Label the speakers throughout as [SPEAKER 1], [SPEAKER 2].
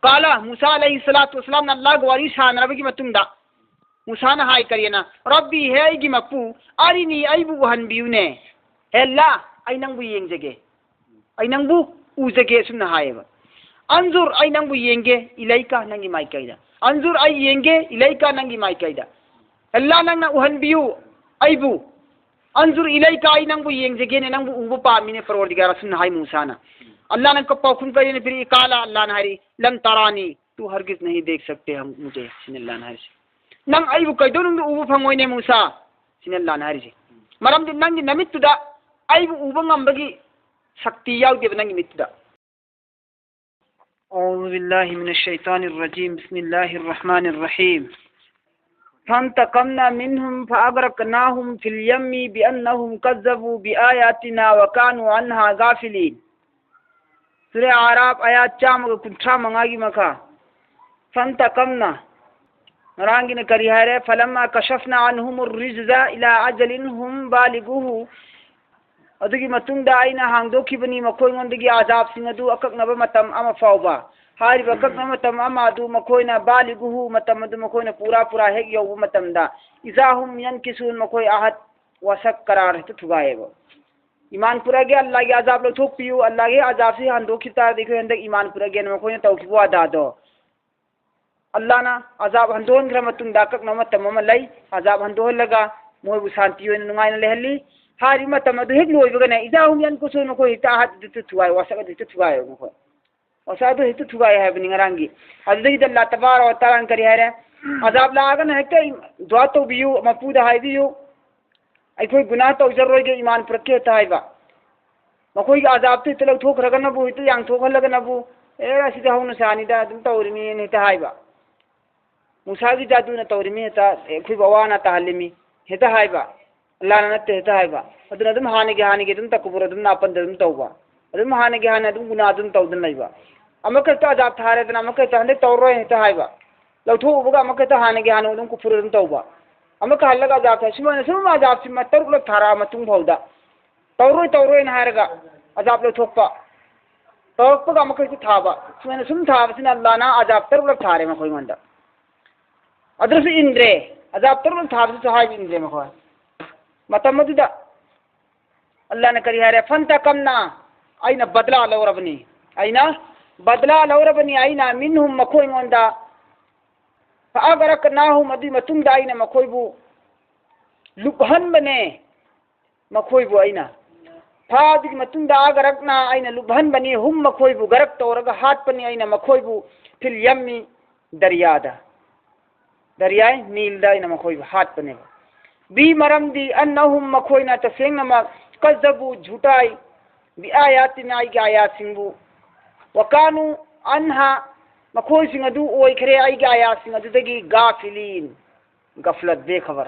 [SPEAKER 1] काला मूसा अलैहिस्सलातु वस्सलाम ना अल्लाह वारी सानरबगी मतुंगदा मूसा ना हाय करियना रब्बी हे आइगी मपू अरिनी आइबु हनबियुने हेल्ला आई नंगबु येंगजगे आई नंगबु उजगे सुमना हायबा अंजुर आई नंगबु येंगे इलाइका नंगी माइकाइदा अंजुर आई येंगे इलाइका नंगी माइकाइदा हेल्ला नंगना उहनबियु आइबु अंजुर इलाइका आई नंगबु येंगजगे ने नंगबु उबु पामिने परवरदिगार सुमना हाय मूसा ना अल्लाह ने कब पाखुन करिए फिर काला अल्लाह ने हरी लन तरानी तू हरगिज नहीं देख सकते हम मुझे सिनेल्ला ने हरी नंग आइबु कइदो नंग उबु फंगोइने मूसा सिनेल्ला ने हरी मरम दिन नंग नमितुदा आइबु उबु ngambagi शक्ति याउदेब नंग मितुदा औज़ु बिल्लाहि मिनश शैतानिर रजीम बिस्मिल्लाहिर रहमानिर रहीम फंतकमना मिनहुम फअगरकनाहुम फिल यम्मी बिअन्नहुम कज़्ज़बू बिआयातिना व कानू अन्हा गाफिलीन सूरह आराफ आयत 4 की मखा फंतकमना रांगी ने करी है फलम्मा कशफना अनहुम रिज्जा इला अजलिन हुम बालिगुहु अदुगी मतुंगदा आइना हांगदोखिबनी मखोइंगोंदगी आजाब सिंग अदु अककनबा मतम अमा फावबा हारिबा अककनबा मतम अमा अदु मखोइना बालिगुहु मतम अदु मखोइना पूरा हेक यौबा मतमदा इजाहुम यनकिसून मखोइ आहत वसक करार हेतु थुगाएबो ईमान पूरा गया अल्लाह के अजाब लो थोक पियो अल्लाह के अजाब से हंदो खिता देखो हंदक ईमान पूरा गया मखोइना तौखिबो अदा दो अल्लाह ना अजाब हंदोन ग्र मतुंग दाकक न मतम अमा लई अजाब हंदो लगा मोयबु शांति होइन नुंगाइना लेहली हारी मतम अदु हेक लोइबगने इजाहुम यनकुसून मखोइ हिता हात दितु थुगाय वसक दितु थुगाय मखोइ वसादु हितु थुगाय है निंगरांगी अदुदगी अल्लाह तबारक व तआला करी है अजाब लागन हेक दुआ तो बियु मपूदा हाइबियु अखोई गुनाह तौजरोगे ईमान पुरके ताइबा मखोई अजाब तो इतलो थोक रगनबु इतलो यांग थोखलगनबु ए असिद हौन सानिदा अदुम तौरिमी ने ताइबा मूसा की जादू न तौरिमी ता एखोई बवाना ताहलिमी हेता हाइबा अल्लाह नते हेता हाइबा अदुन अदुम हानिगे अदुम तकबुर अदुम नापन अदुम तौबा अदुम हानिगे अदुम गुनाह अदुम तौदन लइबा अमक ता अजाब थारे दन अमक ता हंदे तौरो हेता हाइबा लौथोबुगा अमक ता हानिगे अदुम कुफुर अदुम तौबा अमक हल्लगा जाता सुमन सुम अजाब सिम तरुल थारा मतुंग फौदा तौरोय नारगा अजाब लो थोपा तौपगा अमक थाबा सुमन सुम थाबसिन अल्लाह ना अजाब तरुल थारे मखोय मंदा अदरस इंद्रे अजाब तरुल थाबस सहाय इंद्रे मखोय मतमदुदा अल्लाह ने करी है फंतकमना आइना बदला लौरबनी आइना मिनहुम मखोय मंदा फअगरकनाहुम अदि मतुंग दाइना मखोयबु लुकहन बने मखोयबु आइना फादि मतुंग दा अगरकना आइना लुकहन बने हुम मखोयबु गरक तौरगा हाथ पनी आइना मखोयबु फिल यम्मी दरियाय नील दा आइना मखोयबु हाथ पने बी मरमदी अन्नहुम मखोयना तसेंगमा कज़्ज़बु झूठाई बि आयातिना आइगे आयात सिंगबु वकानु अन्हा मखोई सिंह अदु ओइखरे आइगे आयात सिंह अदुदगी गाफिलीन गफलत बेखबर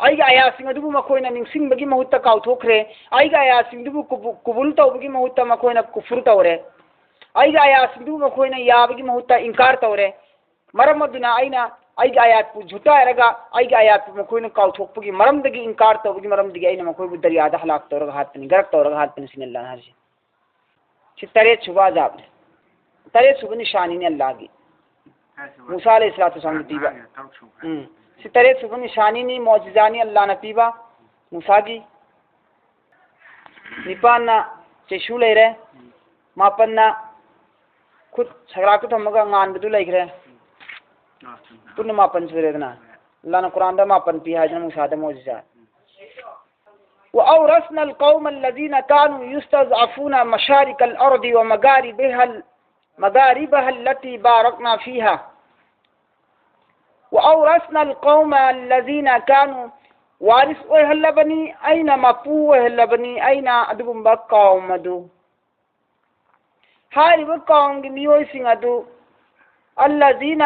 [SPEAKER 1] आइगे आयात सिंह अदुबु मखोइना निंगसिंगबगी महुत्ता काउथोखरे आइगे आयात सिंह दुबु कुबुल तौबगी महुत्ता मखोइना कुफुर तौरे आइगे आयात सिंह दुबु मखोइना याबगी महुत्ता इंकार तौरे मरम अदुना आइना आइगे आयात पु झुटा रगा आइगे आयात पु मखोइना काउथोकपगी मरमदगी इंकार तौबगी मरमदगी आइना मखोइबु दरियादा हलाक तौरगा हातपनि गरक तौरगा हातपनि सिनेल्ला हरसी छितरे छुबा जाब तरे सुब निशानी ने अल्लाह की मूसा अलैहिस्सलाम पीबा सितरे सुब निशानी ने मौजिजानी अल्लाह ने पीबा मूसा की निपाना चेशु ले रहे मापन्ना खुद सगराकुत हमगा गान बदु लेखरे पुन मापन सुरेदना अल्लाह ने कुरान दा मापन पी है मूसा दा मौजिजा وأورثنا القوم الذين كانوا يستضعفون مشارق الأرض ومغاربها التي باركنا فيها وأورثنا القوم الذين كانوا وارث وهلبني أين مقو وهلبني أين أدبم بقوم أدو هاي بقوم جميع سينادو الذين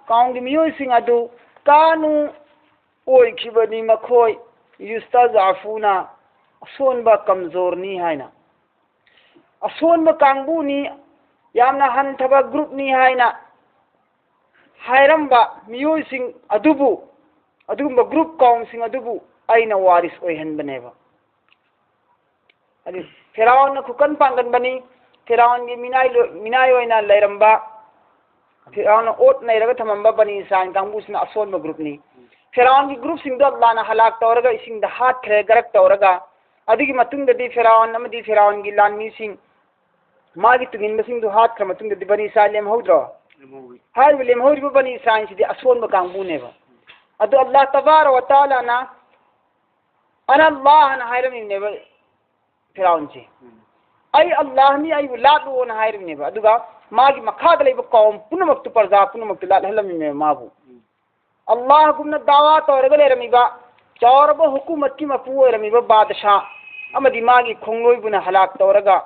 [SPEAKER 1] قوم جميع سينادو كانوا ويكبني مكوي يستضعفون असोनबा कमजोरनी हाइना असोनबा कांगबुनी यामना हनथबा ग्रुपनी हाइना हायरंबा मियोसिंग अदुबु अदुगुंबा ग्रुप काउंसिंग अदुबु आइना वारिस ओइहनबनेबा अदि फिराउन खुकन पांगनबनी फिराउन की मिनाई ओइना लेरंबा फिराउन ओट नैरगा थमंबा बनी इसराइल कांगबुसना असोनबा ग्रुपनी फिराउन की ग्रुप सिंह अल्लाह ना हलाक तौरगा इसिंग दा हाथ खरे गरक तौरगा अदिगी मतुंग ददी फिराउन अमदी फिराउन की लानमी सिंह मागी तुगिन बसिंग दु हाथ खर मतुंग ददी बनी इसराइल लेम होद्रो हाय लेम होरिबा बनी इसराइल सिदी असोनबा कांगबुनेबा अदो अल्लाह तबारक व तआला ना अन अल्लाह ना हायरमिनेबा फिराउन से आई अल्लाह नी आई लादो ना हायरमिनेबा अदुगा मागी मखाद लेबा कौम पुनमक्तु प्रजा पुनमक्तु लादहलमिने माबू अल्लाह गुमना दावा तौरगा लेरमिबा चौरबा हुकूमत की मपू ओरमिबा बादशाह अमदी मागी खोंगलोइबुना हलाक तौरगा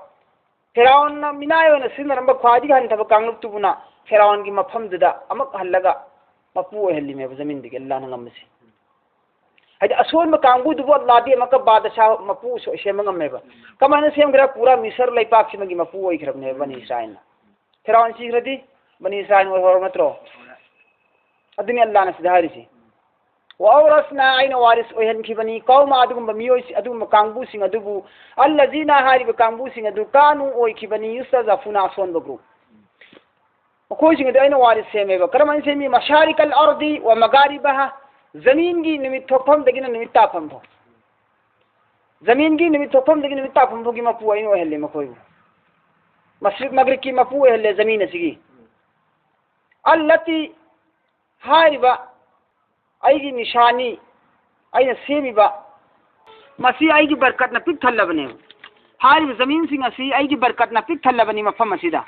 [SPEAKER 1] फिराउन ना मिनायोना सिनरंबा ख्वादी हंथबा कांगलुक्तुबुना फिराउन की मफमदुदा अमक हल्लगा मपू ओहलिमेबा जमीन दिगे अल्लाह ना ngамसे हाइदि असोनबा कांगबुदुबो अल्लाह दी अमक बादशाह मपू सेम ngамमेबा कमाना सेमग्रा पूरा मिस्र लैपाक सिमगी मपू ओइखरबने बनी इसराइल फिराउन सिग्रदी बनी इसराइल ओहर मतरो अदुनी अल्लाह ना सिधारिसी वावरसना आइना वारिस ओहनखिबनी कौमा अदुगुम मियोइसि अदुगुम कांगबुसिंग अदुबु अल्लजीना हारिबा कांगबुसिंग अदु कानु ओइखिबनी युस्तजफुना सोनबा ग्रुप मखोइसिंग अदु आइना वारिस सेमेबा करमन सेमी मशारिकल अर्दी व मगारिबहा जमीन की निमित थोफम दगिना निमित ताफम भो जमीन की निमित थोफम दगिना निमित ताफम भो की मपु आइना ओहले मखोइबु मशरिक मगरिब की मपू ओहले जमीन असिगी अल्लती हारिबा आईगी निशानी आईना सेमिबा मसी आईगी बरकत न पिक थल्लबने हारिबा जमीन सिंह असी आईगी बरकत न पिक थल्लबनी मफम असिदा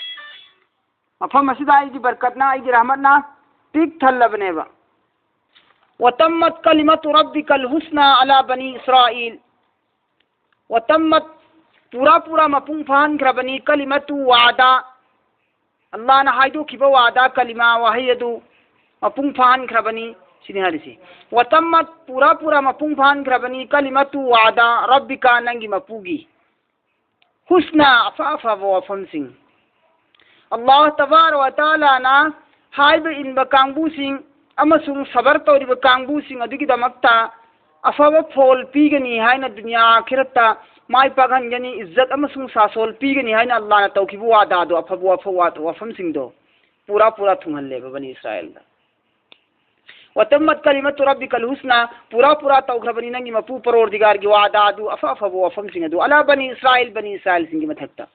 [SPEAKER 1] आईगी बरकत ना आईगी रहमत ना पिक थल्लबनेबा वतम्मत कलिमतु रब्बिकल हुस्ना अला बनी इसराइल वतम्मत पूरा पूरा मपुंग फान खरबनी कलिमतु वादा अल्लाह ना हाइदो खिबा वादा कलिमा वाहियदु मपुंग फान खरबनी सिनिहारिसी वतम्मत पूरा पूरा मपुंग फान खरबनी कलिमतु वादा रब्बिका नंगी मपुगी हुस्ना अफाफा वफम सिंह अल्लाह तबारक व तआला ना हाइब इन कांगबु सिंह अमसुंग सबर तौरिब कांगबु सिंह अदुगी दमक्ता अफब फोल पीगनी हाइना दुनिया आखिरता माई पागनगनी इज्जत अमसुंग सासोल पीगनी हाइना अल्लाह ना तौखिबु वादादो अफबु अफवात वफम सिंह दो पूरा पूरा थुंगहल्लेबा बनी इसराइल दा वतम्मत कलिमतु रब्बिकल हुस्ना पूरा पूरा तौखरबनी नंगी मपू परवरदिगार की वादादु अफबु वफम सिंह दो अला बनी इसराइल सिंह की मथक्ता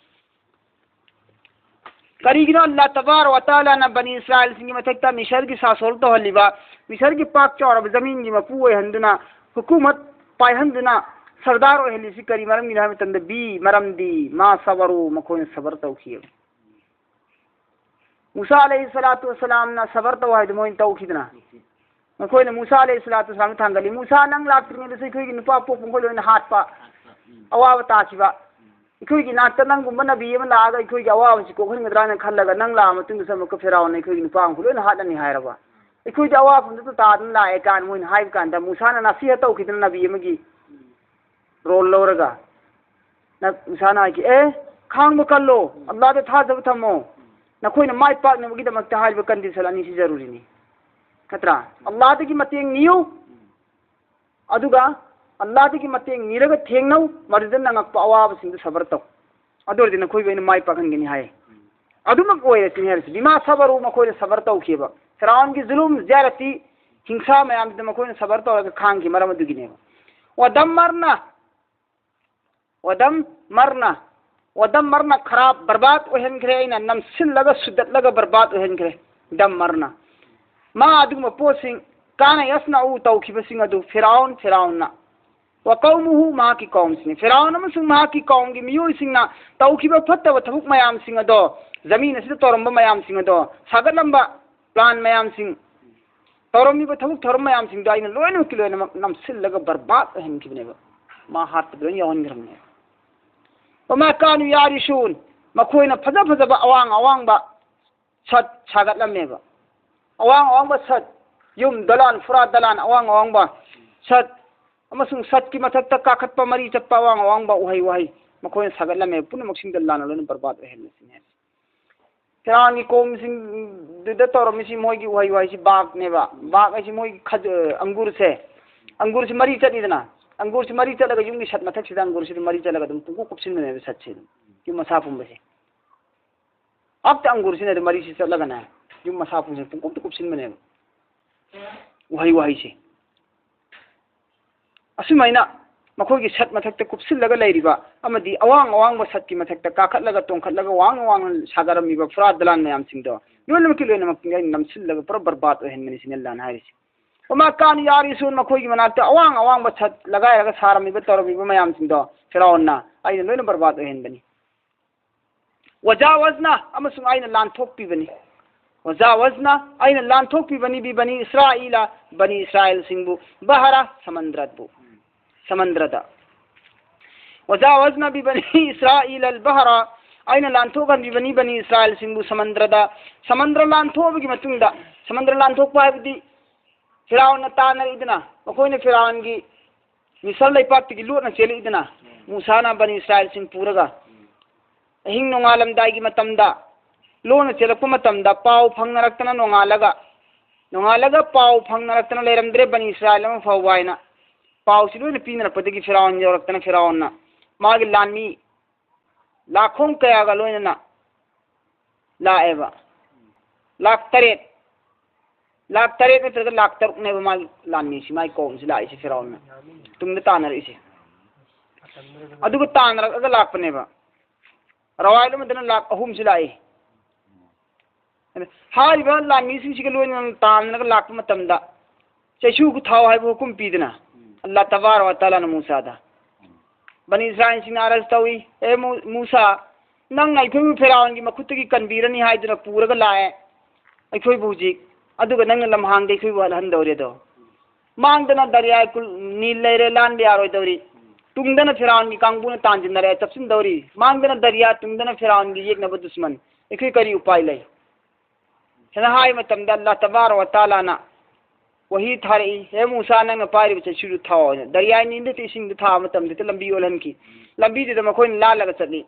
[SPEAKER 1] करीगिनो अल्लाह तबारक व तआला ना बनी इसराइल सिंह मथक्ता मिशर की सासोल तो हल्लिबा मिशर की पाक चौरब जमीन की मपू ओहंदुना हुकूमत पायहंदुना सरदार ओहलिसी करी मरम मिला तंद बी मरमदी मा सबरु मखोन सबर तौखिय मूसा अलैहिस्सलातु वस्सलाम ना सबर तो हाइद मोइन तौखिदना मखोन मूसा अलैहिस्सलातु वस्सलाम थांगली मूसा नंग लाक्त्रिने दसै खोई नुपा पोप खोइ लोइन हातपा अवाब ताखिबा इखोई नाक्ता नंगुम नबी अमा लागा इखोई अवाब सि कोखनगद्राना खल्लगा नंग ला मतुंग समक फिराउन इखोई नुपा लोइन हातनी हायरबा इखोई अवाब तो तादन लाए कान मोइन हाइब कान मूसा ना नसीह तौखिदना नबी अमगी रोल लौरगा मूसाना कि ए खांग कल्लो अल्लाह दे थाजब थमो नखोइना माइ पाकनबगीदमक्ता हाइब कंडीशन अनी सि जरूरी नि नत्रा अल्लाह दगी मतेंग नियु अदुगा अल्लाह दगी मतेंग निरगा थेंगनौ मरदन नंगक अवाब सिंग सबर तौ अदोरदि नखोइबेन माइ पाकनगनी हाय अदुमक ओइरसिन हेरस बिमा सबरु मखोइना सबर तौखिबा फिराउन की जुलुम ज्यारती हिंसा मयाम दे मखोइना सबर तौरगा खांग की मरम दुगिनेबा वदम मरना खराब बर्बाद ओहनख्रे आइना नमसिल्लगा सुदतलगा बर्बाद ओहनख्रे दम मरना मा अदुगुम पोसिंग काना यसनाउ तौखिबसिंग अदु फिराउन व कौमुहु मा की कौम सिंग फिराउन अमसुंग मा की कौम की मियोइसिंगना तौखिबा फत्तब थबुक मयाम सिंग अदो जमीन असिदा तोरम्बा मयाम सिंग अदो सागलम्बा प्लान मयाम सिंग तोरम्बा थबुक थोरम मयाम सिंग दो आइना लोइन किलोइन नमसिल्लगा बर्बाद ओहनखिबनेबा मा हात ब्लोइन यावनग्रमने वमा कानु यारिशून मखोइना फजा फजबा अवांग सत सागतलमेबा अवांग सत युम दलान फुरा दलान अवांग सत अमसुंग सत की मथक्ता काखतपा मरी चटपा अवांग उहै मखोइना सागतलमे पुनमक सिंग दलान लोइन बर्बाद ओहनसिने फिराउन की कौम सिंग दुदा तौरमिसि मोइगी उहै सि बागनेबा बाग ऐसी मोइगी खज अंगूर से मरी चटनिदना अंगूर से मरी चलगा युंगी सत मथक सिदा अंगूर से मरी चलगा दम पुको कुपसिन ने सत से कि मसा पुंबसे अब त अंगूर से ने मरी से चलगा ना yum masa pung pung kup kup sin mane wahai wahai se asmaina makhoi gi sat mathak ta kup sil laga lairiba amadi awang awang ba sat ki mathak ta kakhat laga tongkhat laga wang wang sagaram mi ba fura dalan mayam sing do loina ki loina mak nam sil laga par barbat hen mani sin Allah na haris وما كان يارسون مخوي مناكت اوان اوان بثت لغاي لغا سارمي بتوربي بميام سيندو فرعوننا اين لوين برباد هين بني وجاوزنا اما سن اين lawn talk بي بني وجاوزنا اين lawn talk بي بني بني اسرائيل بني اسرائيل سينبو بحر سمندربو سمندردا وجاوزنا ببني اسرائيل البحر اين لان توك بني اسرائيل سينبو سمندردا سمندر لان توبي متوندا سمندر لان توك بايدي फिराउन ताना इदना मखोइने फिराउन की मिसल लैपाक की लूट न चेली इदना मूसा ना बनी इस्राएल सिंह पूरगा हिंग नोंगालम दाई की मतमदा लोन चेलक मतमदा पाव फंगनरक्तना नोंगालगा पाव फंगनरक्तना लेरमद्रे बनी इस्राएल म फौवाइना पाव सिलोन पीनरपदगी फिराउन यौरक्तना फिराउन ना मागी लानमी लाखों कयागा लोइना लाएबा लाख तरेत लाख तरेत में तरह लाख तरुक ने बमाल लानी सी माई कौन सी लाई सी फिराउन में तुमने तानर इसे अदुग तानर अगर लाख पने बा रवाइलो में दना लाख अहुम सी लाई हारी बा लानी सी के लोन तानर लाख में तमदा चेशु को थाव है वो हुकुम पीदना अल्लाह तबार व तआला ने मूसा दा बनी इस्राइल सिंह नारज तवी ए मूसा नंग आई फिर फिराउन की मखुत की कनबीरनी हाय दना पूरग लाए आई कोई बुजी अदुग नंग लमहांग दे खुई वाल हन दौरे दो मांगदना दरिया कुल नील लेरे लान बे आरोय दौरी तुंगदना फिराउन की कांगबुन तांजिन नरे चपसिन दौरी मांगदना दरिया तुंगदना फिराउन की एक नब दुश्मन एखै करी उपाय लै हना हाय मतम द अल्लाह तबार व तआला ना वही थारी हे मूसा नंग पारि बचे शुरू थाओ दरिया नींद ते सिंग था मतम दे लंबी ओलन की लंबी दे मखोय ला लगा चली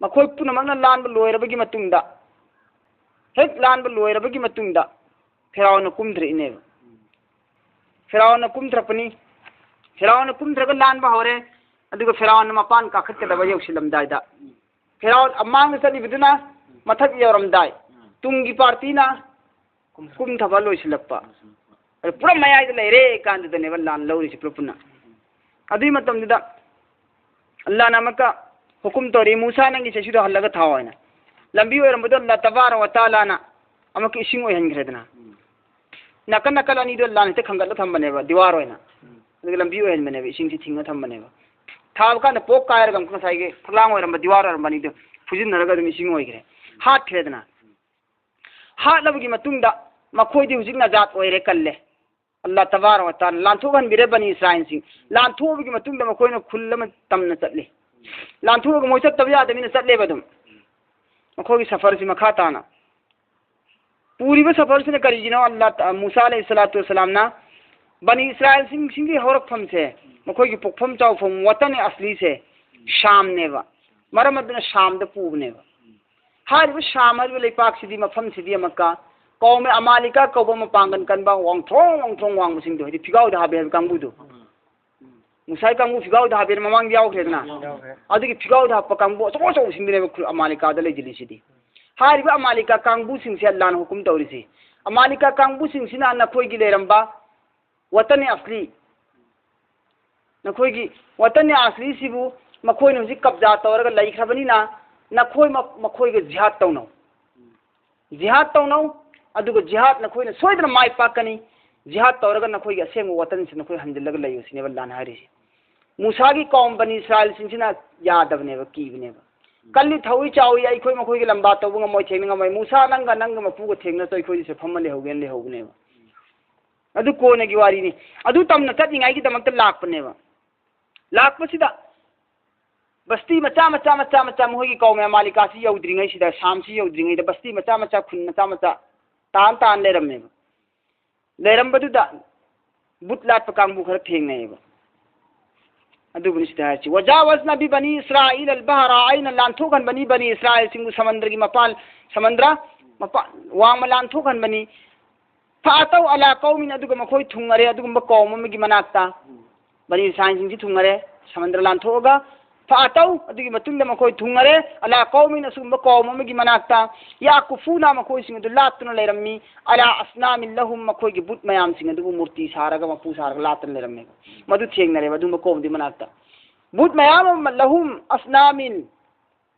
[SPEAKER 1] मखोय पुनमंग लान ब लोयरबगी मतुंगदा हेक लान ब लोयरबगी मतुंगदा फिराउन कुमद्र इने फिराउन कुमद्रपनी फिराउन कुमद्रग लान बहरे अदुग फिराउन मपान काखत के दबा यौसिलमदायदा फिराउन अमांग सदी बिदुना मथक यौरमदाय तुंगी पार्टीना कुम थबा लोइसिलप्पा पूरा मयाय लेरे कांद दने लान लौरिसि पुना अदुई मतम दिदा अल्लाह नामका हुकुम तोरी मूसा नंगी सेसुदा हल्लगा थावायना लंबी ओरमबदो अल्लाह तबारक व तआला ना अमक इसिंग ओहनग्रेदना नकन नकल अनी दो लान ते खंगल थंबनेबा दीवार होइना अदुग लंबी ओहन बनेबा इसिंग सि थिंग थंबनेबा थाब का पोक कायर गम खसाइगे फलांग ओरम दीवार ओरम बनी दो फुजिन नरगा दम इसिंग ओइग्रे हाथ खेदना हाथ लबगी मतुंगदा मखोइदी हुजिक नजात ओइरे कल्ले अल्लाह तबारक व तआला लांथोगन बिरे बनी इस्राइल सिंह लांथोबगी मतुंगदा मखोइना खुल्लम तमना चतले लांथोग मोइसत तबिया दमिना चतले बदम मखोगी सफर सि मखा ताना पूरी सफर से करीजिनो अल्लाह मूसा अलैहिस्सलातु वस्सलाम ना बनी इस्राइल सिंह की हौरकफम से मखोई की पुखफम चाउफम वतन असली से शाम नेबा मरमदना शाम द पूबनेबा हारिब शाम हरिब लेपाक सिदी मफम सिदी मक्का कौम अमालिका कौब मपांगन कनबा वांगथोंग वांग सिंह दो फिगाव दा हाबे कांगबुदो मुसाई कांगबु फिगाव दा हाबे ममांग यावख्रेदना अदुगी फिगाव दा हप्पा कांगबु चो चो सिंगनेबा अमालिका दा लेजिली सिदी हारिबा अमालिका कांगबु सिंह से अल्लाह ने हुकुम तौरिसी अमालिका कांगबु सिंह सिना नखोई लेरंबा वतन असली नखोई वतन असली सिबु मखोई ने हुजिक कब्जा तौरगा लैख्रबनिना नखोई मखोई जिहाद तौनौ अदुग जिहाद नखोई सोइदना माय पाकनी जिहाद तौरगा नखोई असेंग वतन से नखोई हंजलगा लैयो सिने अल्लाह ने हारिसी मूसा की कौम बनी इस्राइल सिंह सिना यादबनेबा कीबनेबा कल्ली थौई चाउई अखोई मखोई के लंबा तौब ngमोय थेंग ngमोय मूसा नंग मपुग थेंग तो अखोई से फम लेहोगेन लेहोगनेबा अदु कोने की वारी नि अदु तमना चतनिंगाई की दमक लाकपनेबा लाकपसिदा बस्ती मचा मोई की कौम मालिका से यौद्रिंगई सिदा शाम से यौद्रिंगई बस्ती मचा खुन मचा तान लेरमेबा लेरमबदुदा बुत लाट कांगबु खर थेंगनेबा अदुबनि सिदा हाची वजावजना बि बनी इस्राइल अलबहर आइन लांथोगन बनी इस्राइल सिंगु समुद्र की मपाल समुद्र मपाल वांग लांथोगन बनी फातौ अला कौमिन अदुग मखोई थुंगरे अदुगुम कौम अमगी मनाक्ता बनी इस्राइल सिंग थुंगरे समुद्र लांथोगा ꯐꯥꯇꯧ ꯑꯗꯨꯒꯤ ꯃꯇꯨꯡꯗ ꯃꯈꯣꯏ ꯊꯨꯡꯉꯔꯦ ꯑꯂꯥ ꯀꯧꯃꯤꯟ ꯑꯁꯤꯒꯨꯝꯕ ꯀꯧꯝ ꯑꯃꯒꯤ ꯃꯅꯥꯛꯇ ꯌꯥꯀꯨꯐꯨꯅ ꯃꯈꯣꯏꯁꯤꯡ ꯑꯗꯨ ꯂꯥꯠꯇꯨꯅ ꯂꯩꯔꯝꯃꯤ ꯑꯂꯥ ꯑꯁꯅꯥꯃꯤꯟ ꯂꯍꯨꯝ ꯃꯈꯣꯏꯒꯤ ꯕꯨꯠ ꯃꯌꯥꯝꯁꯤꯡ ꯑꯗꯨꯕꯨ ꯃꯨꯔꯇꯤ ꯁꯥꯔꯒ ꯃꯄꯨ ꯁꯥꯔꯒ ꯂꯥꯠꯇꯨꯅ ꯂꯩꯔꯝꯃꯦ ꯃꯗꯨ ꯊꯦꯡꯅꯔꯦꯕ ꯑꯗꯨꯒꯨꯝꯕ ꯀꯧꯝꯗꯨꯒꯤ ꯃꯅꯥꯛꯇ ꯕꯨꯠ ꯃꯌꯥꯝ ꯑꯃ ꯂꯍꯨꯝ ꯑꯁꯅꯥꯃꯤꯟ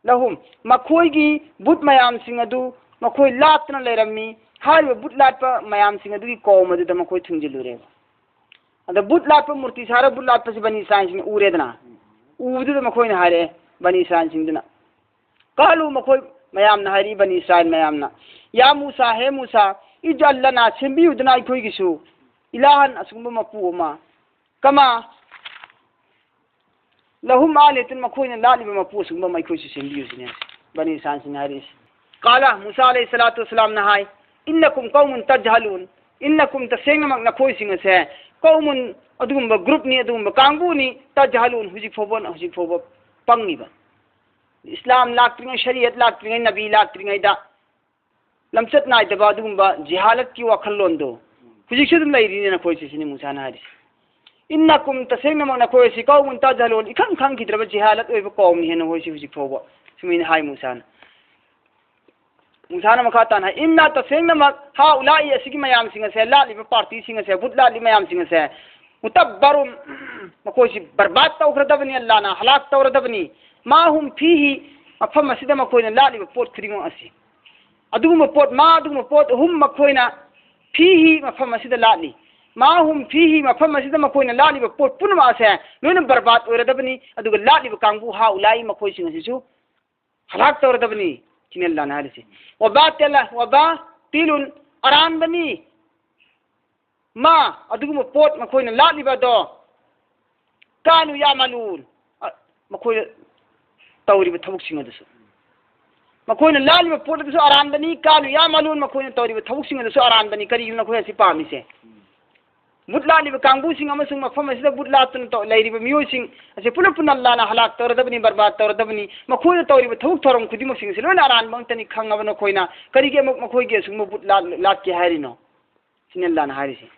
[SPEAKER 1] ꯂꯍꯨꯝ ꯃꯈꯣꯏꯒꯤ ꯕꯨꯠ ꯃꯌꯥꯝꯁꯤꯡ ꯑꯗꯨ मखोई लातना लेरमी हारिबा बुट लाटपा मयामसिंग अदुगी कौम अदुदा मखोई थुंजिलुरेबा अदा बुट लाटपा मूर्ति सारा बुट लाटपा से बनी साइंसिंग उरेदना उबुदुदा मखोई ना हारे बनी साइंसिंगदना कालू मखोई मयामना हारी बनी साइन मयामना या मूसा हे मूसा इजल्लना सेंबियुदना इखोइगिसु इलाहन असुंबा मपुमा कमा लहुम आलेतन मखोई ना लालिबा मपु असुंबा मैखोइसु सेंबियुसिने बनी साइंसिंग हारिस काला मूसा अलैहिस्सलातु वस्सलाम नहाय इन्नकुम कौमुन तजहलून इन्नकुम तसेंगमक नखोइसिंग से कौमुन अदुगुंबा ग्रुपनी अदुगुंबा कांगबुनी तजहलून हुजिफोबा पंगिबा इस्लाम लाक्त्रिङै शरीयत लाक्त्रिङै नबी लाक्त्रिङैदा लमचत नाइदबा अदुगुंबा जिहालत की वखल्लोंदो हुजिसु दुम लैरिने नखोइसिनि मूसा नहारिस इन्नकुम तसेंगमक नखोइसि कौमुन तजहलून इखं खंगिद्रबा जिहालत ओइबा कौमनि हेन होइसि हुजिफोबा सुमिन हाय मूसा मुसाना मखाता ना इन्ना तसेंगनमक हा उलाई असिगी मयाम सिंग से लालिबा पार्टी सिंग से बुत लालि मयाम सिंग से मुतब्बरुम मकोसी बर्बाद तौखरदबनी अल्लाह ना हलाक तौरदबनी माहुम फीही अफम असिदा मकोइना लालिबा पोट खरिमो असि अदुगुम पोट हुम मकोइना फीही मफम असिदा लालि माहुम फीही मफम असिदा मकोइना लालिबा पोट पुनमा से लोइना बर्बाद ओरदबनी अदुगा लालिबा कांगबु हा उलाई मकोइ सिंग सिसु हलाक तौरदबनी किनेल्ला नारिसे वबा तिलुन अरानबनी मा अदुगुम पोट मखोइना लालिबदो कानु यामलून मखोइ तौरिबा थबुकसिंग अदुसु मखोइना लालिबा पोट अदुसु अरानबनी कानु यामलून मखोइना तौरिबा थबुकसिंग अदुसु अरानबनी करिगिना खोइ असि पामिसे बुट लालिबा कांगबुसिंग अमसुंग मफम असिदा बुट लातुन तो लैरिबा मियोसिंग असे पुनः पुनः अल्लाहना हलाक तौरदबनी बर्बाद तौरदबनी मखोइना तौरिबा थबुक थोरम खुदिमसिंग से लोना अरान बंतनी खंगबनो खोइना करिगे मखोइगे असुंग बुट लात के हारिनो सिने अल्लाहना हारिसे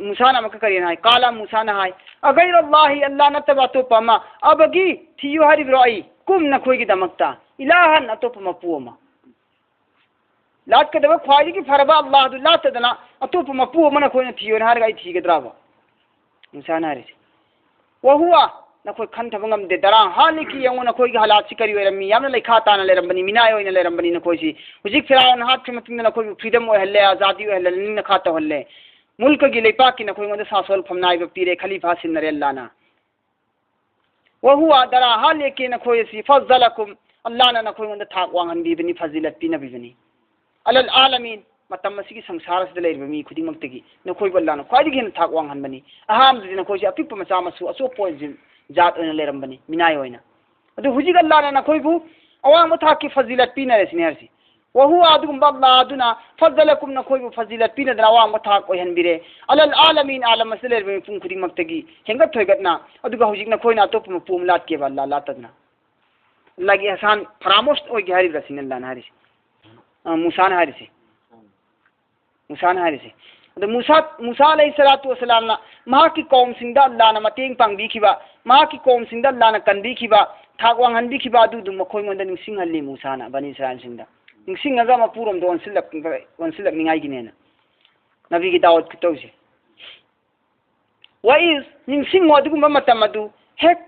[SPEAKER 1] मूसाना मक करिना हाय काला मूसाना हाय अगैर अल्लाह अल्लाह नतबा तोपमा अबगी थियो हारिब्रो आई कुम नखोइगी दमकता इलाहन अतोपमा पुमा लाट के दबा ख्वाई की फरबा अल्लाह लात दना अतोप मपु मन खोइन थियो हार गाई थीगद्राबा इंसान हारे वहुआ नखोइ खन थबंगम दे दरा हाली की यंग नखोइ की हालात सिकरी ओरमी यामना लेखा ताना लेरंबनी मिनाय ओइना लेरंबनी नखोइसी हुजिक फिराउन हाथ के मतिंग नखोइ फ्रीडम ओहल्ले आजादी ओहल्ले निन खाता होल्ले मुल्क की लेपा की नखोइ मद सासोल फमनाय पीरे खलीफा सिनरे अल्लाहना वहुआ दरा हाली की नखोइसी फजलकुम अल्लाह ना नखोइ मद थाक वांगन बीबनी फजिलत पिनबीबनी अलल आलमीन मतम की संसार से लेरब मी खुदिमक्तगी नखोइ बल्लाना ख्वाइदि हेन थाक वांगहनबनी अहाम दि नखोइ अपिप मचा मसु असोपो जात ओइना लेरंबनी मिनाय ओइना अदु हुजिग अल्लाहना नखोइबु अवांग थाक की फजिलत पिनरे सिनेरसी वहु आदुगुम अल्लाह अदुना फजलकुम नखोइबु फजिलत पिनदना अवांग थाक ओइहनबिरे अलल आलमीन आलम से लेरब मी पुं खुदिमक्तगी हेंगत थोइगतना अदुगा हुजिग नखोइना अतोप मपुम लात के बल्ला लातदना लगी हसान फरामोश ओइगे हारि रसिन अल्लाह ना हारिस मूसा हारिसे अदो मूसा अलैहिस्सलातु वस्सलाम ना महा की कौम सिंदा अल्लाह ना मतेंग पांगबीखिबा महा की कौम सिंदा अल्लाह ना कनबीखिबा थाक वांगहनबीखिबा अदु मखोइ मोंदा निंसिंग हल्ली मूसा ना बनी इस्राएल सिंदा निंसिंगगा मपुरोम दो वंसिलक निंगाई गिनेना नबी की दावत कितौसे वाइज निंसिंग अदुगुम मतम अदु हेक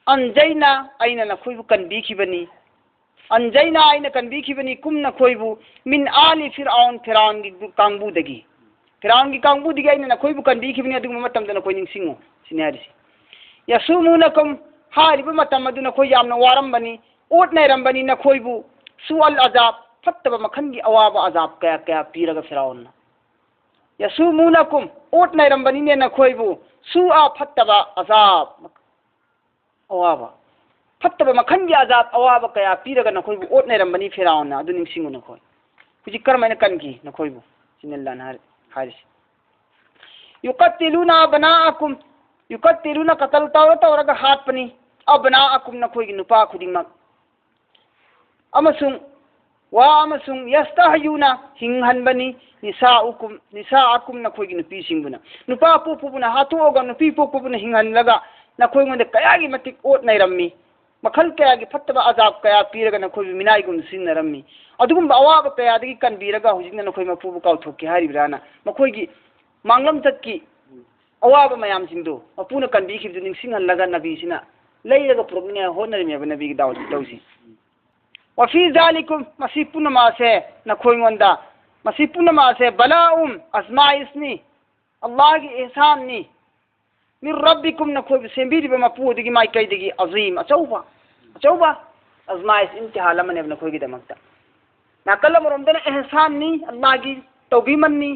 [SPEAKER 1] अंजैना आइना नखोइबु कनबीखिबनी अंजैना आइना कनबीखिबनी कुम नखोइबु मिन आली फिरआउन की कांगबुदगी आइना नखोइबु कनबीखिबनी अदुगुम मतम दना कोइ निंसिंगो सिनारिसि यसुमुनकुम हारिबु मतम अदु नखोइ यामना वारंबनी ओट नैरंबनी नखोइबु सुअल अजाब फत्तबा मखनगी अवाबा अजाब कया कया पीरगा फिरआउन यसुमुनकुम ओट नैरंबनी ने नखोइबु सुआ फत्तबा अजाब अवाबा फत्तबा मखन की आजाद अवाब कया पीरगा नखोइबु ओट नैरंबनी फिराउना अदु निंसिंगु नखोइ हुजि करमाइना कनकी नखोइबु सिनल्लाह ना हारिस युकत्तिलुना अबनाअकुम युकत्तिलुना कतल तौरगा हातपनी अबनाअकुम नखोइगी नुपा खुदिमक अमसुंग यस्तहयुना हिंगहनबनी निसाअकुम नखोइगी नुपी सिंगुना नुपा पोपुना हातोगा नुपी पोपुना हिंगहनलगा नखोइंगोंदे कयागी मतिक ओट नैरम्मी मखल कयागी फत्तबा अजाब कया पीरगा नखोइ मिनाइगुम सिनरम्मी अदुगुम अवाब कयादगी कनबीरगा हुजिना नखोइ मफुबु काउथोके हारिब्राना मखोइगी मांगलम तत्की अवाब मयाम सिंदो मपुना कनबीखिबदु निंसिंगहल्लगा नबीसिना लैरगा पुरगने होनरिमेबा नबीगी दावत तौसी वफी जालिकुम मसी पुनमासे नखोइंगोंदा मसी पुनमासे बलाउम अजमाइसनी अल्लाह की एहसाननी मिर रब्बिकुम नखोइ सेंबीरिबा मपुदगी माइकैदगी अजीम अचौबा अजमाइस इम्तिहान अमनेब नखोइगी दमक्ता नाकल अमरोमदना एहसाननी अल्लाह की तौबीमन्नी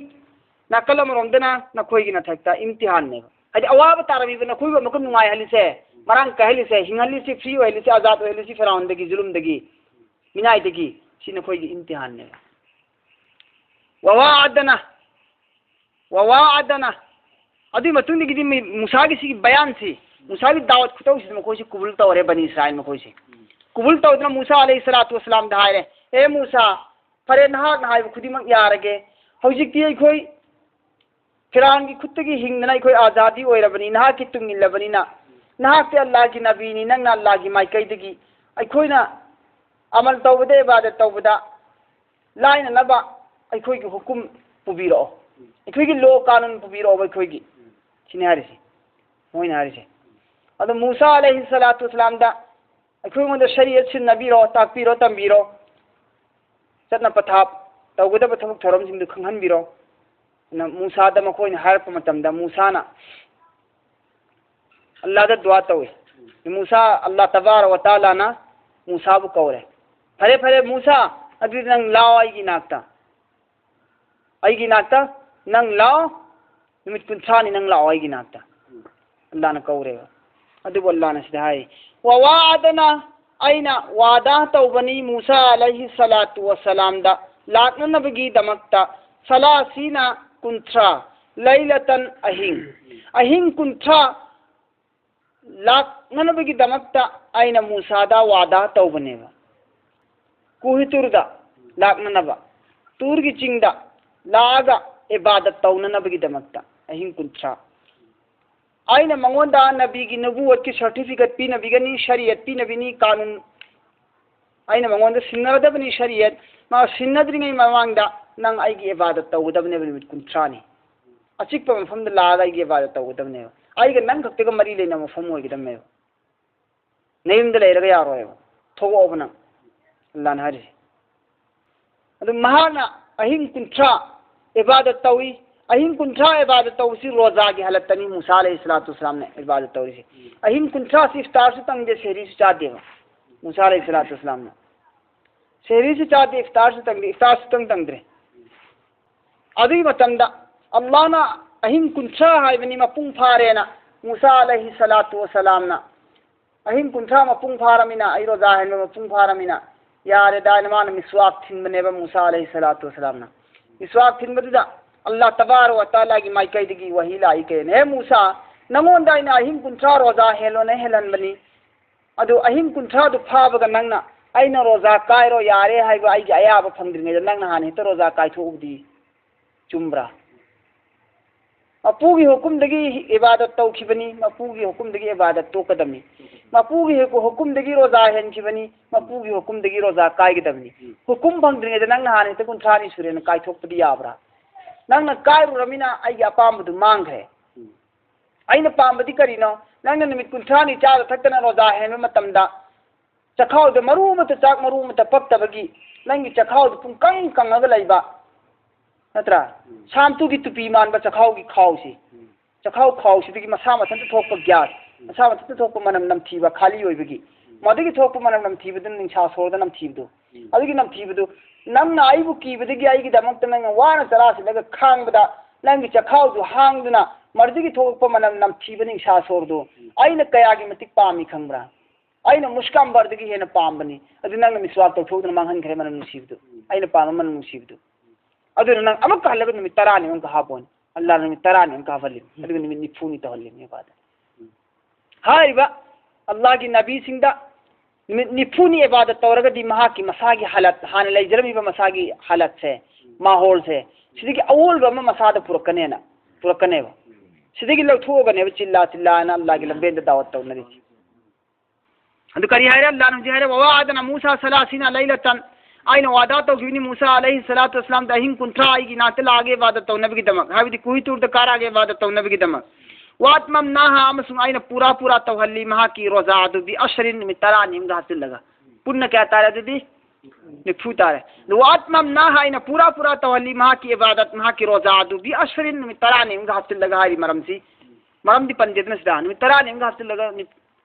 [SPEAKER 1] नाकल अमरोमदना नखोइगी नथक्ता इम्तिहान ने हदि अवाब तारबीबा नखोइबा मकम नुंगाइ हलिसे मरांग कहलिसे हिंगलिसे फ्री होइलिसे आजाद होइलिसे फराउंदगी जुलुमदगी मिनाइदगी सी नखोइगी इम्तिहान ने ववाअदना अदुई मतुंदगी मूसागी सी बयान सी मूसागी दावत खुतौसी मखोइसी कुबुल तौरे बनी इस्राइल मखोइसी कुबुल तौदना मूसा अलैहि सलातु वसलाम दा हायरे ए मूसा फरे नहाक हाइब खुदिमक यारगे हौजिकती अखोइ फिराउन की खुदगी हिंगना अखोइ आजादी ओइरबनी नहाकी तुंगिल्लबनीना नहाक अल्लाह की नबीनी नंगना अल्लाह की माइकैदगी अखोइना अमल तौबदे इबादत तौबदा लाइन नबा अखोइगी हुकुम पुबीरो अखोइगी लो कानून पुबीरो अखोइगी सिने हारिसे मोइन हारिसे अदो मूसा अलैहि सलातु वसलाम दा अखोइगोंदा शरीयत सिन्नबीरो ताकपीरो तंबीरो चतना पथाप तौगदब थबक थरम सिंदु खंगहनबीरो ना मूसा दा मखोइना हारप मतमदा मूसा ना अल्लाह दा दुआ तौए मूसा अल्लाह तबारक व तआला ना मूसा बु कौरे फरे फरे मूसा अदु नंग लाओ आईगी नाकता नंग लाओ निमित कुंथानी नंग लाओ आईगी नाकता अल्लाह ना कौरे अदु अल्लाह ना सिधाई ववाअदना आइना वादा तौबनी मूसा अलैहि सलातु वसलाम दा लाकनबगी दमक्ता सलासीना कुंथ्रा लैलतन अहिंग कुंथ्रा लाकनबगी दमक्ता आइना मूसा दा वादा तौबनेबा कुहितुरदा लाकनबा तूर की चिंगदा लागा इबादत तौननबगी दमक्ता अहिंग कुंथ्रा आइना मंगोंदा नबी की नबूवत की सर्टिफिकेट पी नबीगनी शरीयत पी नबीनी कानून आइना मंगोंदा सिन्नदबनी शरीयत मा सिन्नद्रिंगै ममांगदा नंग आइगी इबादत तौगदबने निमित कुंथ्रानी अचिक मफमदा लागा आइगी इबादत तौगदबने आइगा नंग खक्तेगा मरी लेना मफम होइगदमे नयुमदा लेरगा यारोय थोगोबना अल्लाह ने हारिसे अदु महाना अहिंग कुंथ्रा इबादत तौई अहिंग कुंथ्रा इबादत तौसी रोजा की हालत तनी मूसा अलैहि सलातु वसलाम ने इबादत तौरी से अहिंग कुंथ्रा से इफ्तार से तंग दे शहरी से चाहते हो मूसा अलैहि सलातु वसलाम ने शहरी से चाहते इफ्तार से तंग दे अदुई मतंदा अल्लाह ना अहिंग कुंथ्रा हाइबनी मपुंग फारेना मूसा अलैहि सलातु वसलाम ना अहिंग कुंथ्रा मपुंग फारमिना आई रोजा है मपुंग फारमिना यार दानमान मिसवाक थिनबनेबा मूसा अलैहि सलातु वसलाम ना मिसवाक थिनबदुदा अल्लाह तबारक व तआला की माइकैदगी वही लाई के ने मूसा नंगोंदा इना अहिंग कुंथ्रा रोजा हेलो ने हेलनबनी अदु अहिंग कुंथ्रा दु फाबगा नंगना आइना रोजा कायरो यारे हाइबा आइगी अयाबा फंगद्रिङै नंगना हाने त रोजा कायथोउदी चुम्ब्रा मपूगी हुकुमदगी इबादत तौखिबनी मपूगी हुकुमदगी इबादत तोकदमी मपूगी हुकुमदगी रोजा हेनखिबनी मपूगी हुकुमदगी रोजा कायगदबनी हुकुम फंगद्रिङै नंगना हाने त कुंथ्रानी सुरेन कायथोकपदि याब्रा नंगना कायरुरमिना आइगी अपामबदु मांगरे आइना पामबदि करिनो नंगना निमित कुंथ्रानी चादा थक्तना रोजा हेनबा मतमदा चखाउद मरुमत चाक मरुमत पक्तबगी नंगी चखाउद पुंकंग कंगगा लैबा नत्रा सामतुगी तुपी मानबा चखाउगी खाउसी चखाउ खाउसीदगी मसा मथंत थोकपा ग्यास मसा मथंत थोकपा मनम नमथीबा खाली ओइबगी मदगी थोकपा मनम नमथीबदन निंसा सोरदा नमथीबदु अदगी नमथीबदु नंगना आइबु कीबदगी आइगी दमक्ता नंगा वाना चरासिलगा खांगबदा नंगी चखाउदु हांगदुना मर्दगी थोकपा मनम नमथीबा निंसा सोरदो आइना कयागी मतिक पामी खंगब्रा आइना मुस्काम बर्दगी हेना पामबनी अदु नंगना मिसवाक तौथोदना मांगहनखरे मनम नुसीबदु आइना पामा मनम नुसीबदु अदु नंग अमक हलग निमित तरानी उनका हापोन अल्लाह निमित तरानी उनका हवली अदु निमित निफूनी तहल्ली ने बात हाइबा अल्लाह की नबी सिंदा निमित निफूनी इबादत तौरगदी महा की मसागी हालत हान लैजरमीबा मसागी हालत से माहौल से सिदिकी अवल बम मसाद पुरकनेना पुरकनेबा सिदगी लौथोगने चिल्ला चिल्लाना अल्लाह की लंबेंद दावत तौनरी अदु करी हायरे अल्लाह नु हायरे ववादना मूसा सलासीना लैलतन आइना वादा तौगिनी मूसा अलैहि सलातु वस्सलाम दा हिं कुंत्रा आइगी नाते लागे वादा तौनबी की दमक हाबिदी कुही तुर द कारागे वादा तौनबी की दमक वात्ममनाहा अमसुंग आइना पूरा पूरा तौहल्ली महा की रोजादु बि अशरिन मितरा निम गातिल लगा पुण्य क्या तारे दीदी निफू तारे वात्ममनाहा आइना पूरा पूरा तौहल्ली महा की इबादत महा की रोजादु बि अशरिन मितरा निम गातिल लगा हारी मरम दी पंडित नसदा मितरा निम गातिल लगा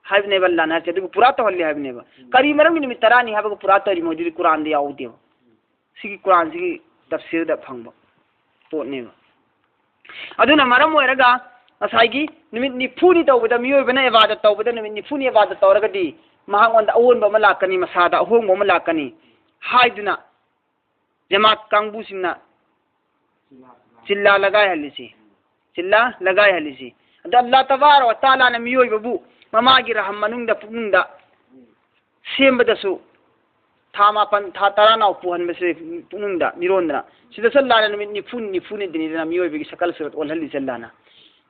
[SPEAKER 1] हाइब ने बल्ला ना चेदु पूरा तौहल्ली हाइब ने बा करी मरम नि मितरा नि हाब को पूरा तरी मोदी कुरान दे आउदियो सिगी कुरान सिगी तफसीर दा फंगबो पोने बा अदुना मरम ओरगा असाइगी निमित निफुनी तौबदा मियोबना इबादत तौबदा निमित निफुनी इबादत तौरगदी महांगोंद अवोनबा मा लाकनी मसादा अहोंगबा मा लाकनी हाइदुना जमात कांगबुसिंगना चिल्ला लगाय हलिसी अद अल्लाह तबारक व तआला ना मियोबबु ममागी रहम मनुंगदा पुनुंगदा सेमबदसु था मापन था तराना पुहनबसे पुनुंगदा मिरोंदना सिदा सल्लाना निमित निफुनी दिनिदना मियोबगी सकल सुरत ओलहल्ली सल्लाना